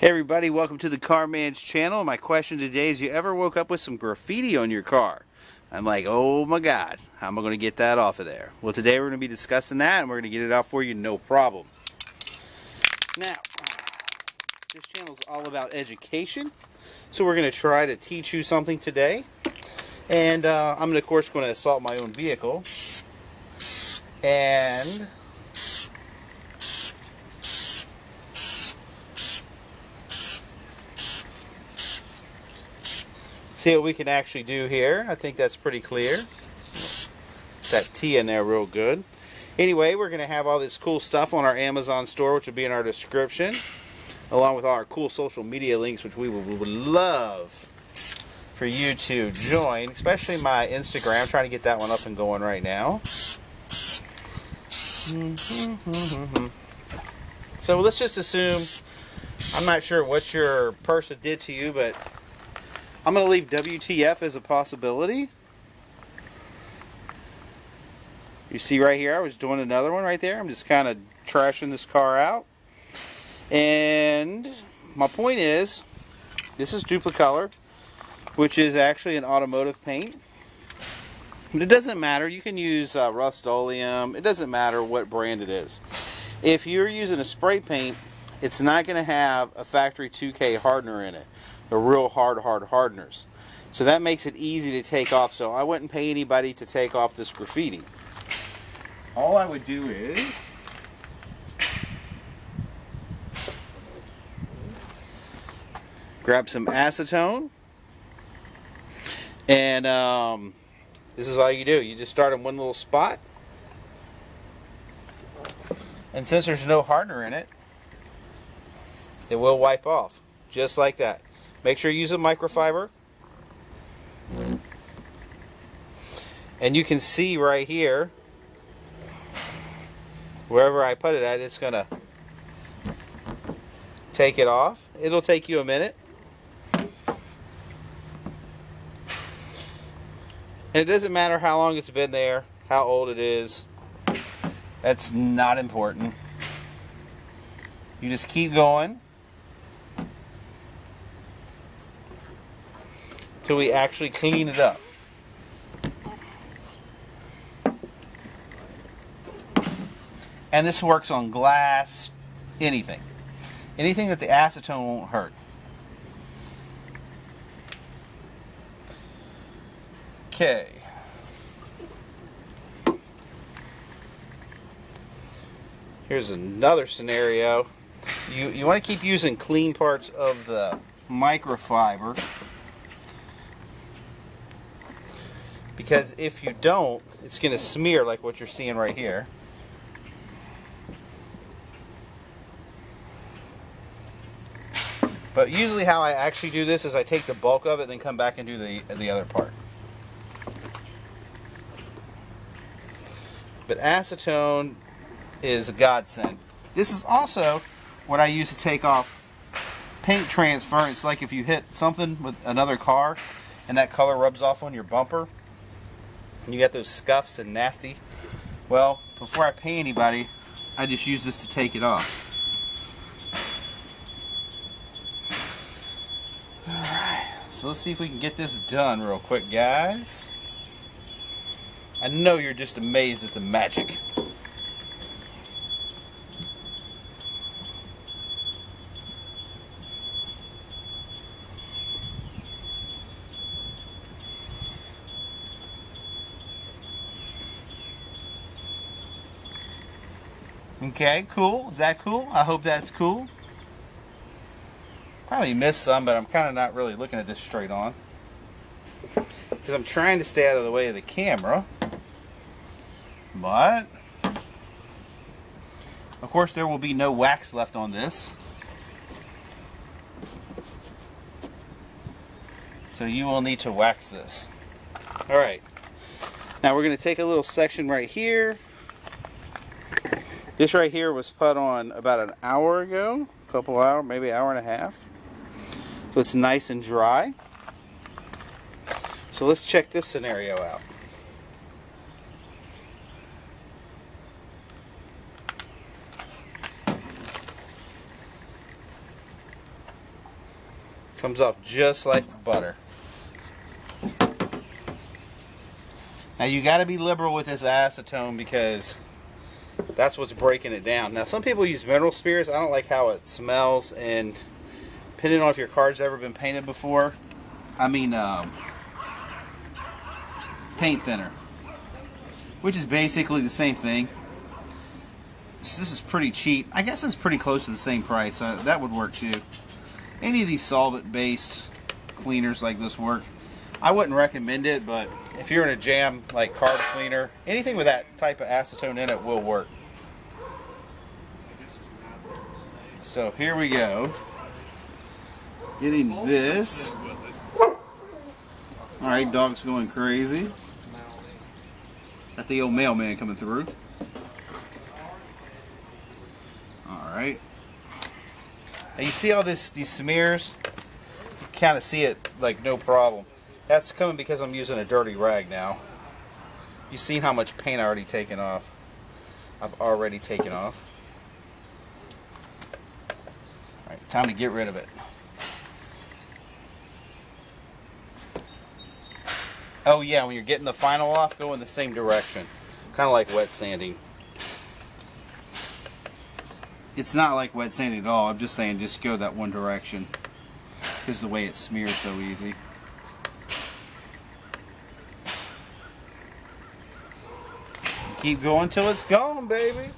Hey everybody, welcome to the Car Man's channel. My question today is, you ever woke up with some graffiti on your car? I'm like, oh my god, how am I going to get that off of there? Well, today we're going to be discussing that, and we're going to get it out for you, no problem. Now, this channel is all about education, so we're going to try to teach you something today. And I'm of course going to assault my own vehicle. And see what we can actually do here. I think that's pretty clear. That T in there real good. Anyway, we're going to have all this cool stuff on our Amazon store, which will be in our description, along with all our cool social media links, which we would love for you to join, especially my Instagram. I'm trying to get that one up and going right now. So let's just assume, I'm not sure what your person did to you, but I'm going to leave WTF as a possibility. You see right here, I was doing another one right there. I'm just kind of trashing this car out. And my point is, this is Duplicolor, which is actually an automotive paint. But it doesn't matter. You can use Rust-Oleum. It doesn't matter what brand it is. If you're using a spray paint, it's not going to have a factory 2K hardener in it. The real hard hardeners. So that makes it easy to take off. So I wouldn't pay anybody to take off this graffiti. All I would do is grab some acetone, and this is all you do. You just start in one little spot, and since there's no hardener in it, it will wipe off just like that. Make sure you use a microfiber. And you can see right here, wherever I put it at, it's going to take it off. It'll take you a minute. And it doesn't matter how long it's been there, how old it is. That's not important. You just keep going till we actually clean it up. And this works on glass, anything. Anything that the acetone won't hurt. Okay. Here's another scenario. You want to keep using clean parts of the microfiber, because if you don't, it's going to smear like what you're seeing right here. But usually how I actually do this is I take the bulk of it and then come back and do the other part. But acetone is a godsend. This is also what I use to take off paint transfer. It's like if you hit something with another car and that color rubs off on your bumper and you got those scuffs and nasty. Well, before I pay anybody, I just use this to take it off. Alright, so let's see if we can get this done real quick, guys. I know you're just amazed at the magic. Okay, cool. Is that cool? I hope that's cool. Probably missed some, but I'm kind of not really looking at this straight on, because I'm trying to stay out of the way of the camera. But of course there will be no wax left on this, so you will need to wax this. Alright, now we're going to take a little section right here. This right here was put on about an hour ago, a couple hours, maybe an hour and a half. So it's nice and dry. So let's check this scenario out. Comes off just like butter. Now you got to be liberal with this acetone because that's what's breaking it down. Now some people use mineral spirits. I don't like how it smells, and depending on if your car's ever been painted before, paint thinner, which is basically the same thing. This is pretty cheap. I guess it's pretty close to the same price, so that would work too. Any of these solvent-based cleaners like this work. I wouldn't recommend it, but if you're in a jam, like carb cleaner, anything with that type of acetone in it will work. So here we go. Getting this. Alright, dog's going crazy. Got the old mailman coming through. Alright. Now you see all these smears? You kind of see it like no problem. That's coming because I'm using a dirty rag now. You've seen how much paint I already taken off. I've already taken off. Alright, time to get rid of it. Oh yeah, when you're getting the final off, go in the same direction. Kind of like wet sanding. It's not like wet sanding at all. I'm just saying just go that one direction. Because the way it smears so easy. Keep going till it's gone, baby.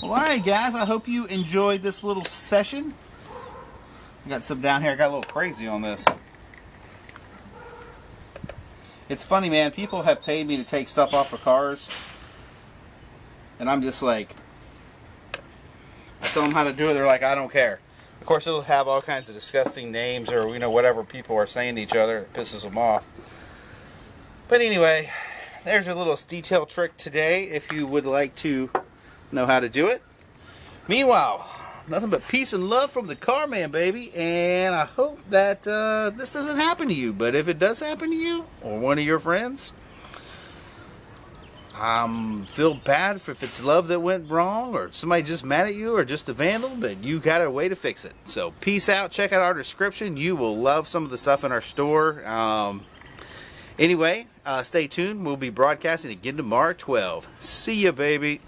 Well, alright guys, I hope you enjoyed this little session. I got some down here. I got a little crazy on this. It's funny, man. People have paid me to take stuff off of cars. And I'm just like, I tell them how to do it. They're like, I don't care. Of course, it'll have all kinds of disgusting names or, whatever people are saying to each other. It pisses them off. But anyway, there's a little detail trick today if you would like to know how to do it. Meanwhile, nothing but peace and love from the car man, baby. And I hope that this doesn't happen to you. But if it does happen to you or one of your friends, feel bad if it's love that went wrong or somebody just mad at you or just a vandal, but you got a way to fix it. So peace out. Check out our description. You will love some of the stuff in our store. Anyway, stay tuned. We'll be broadcasting again tomorrow at 12. See ya, baby.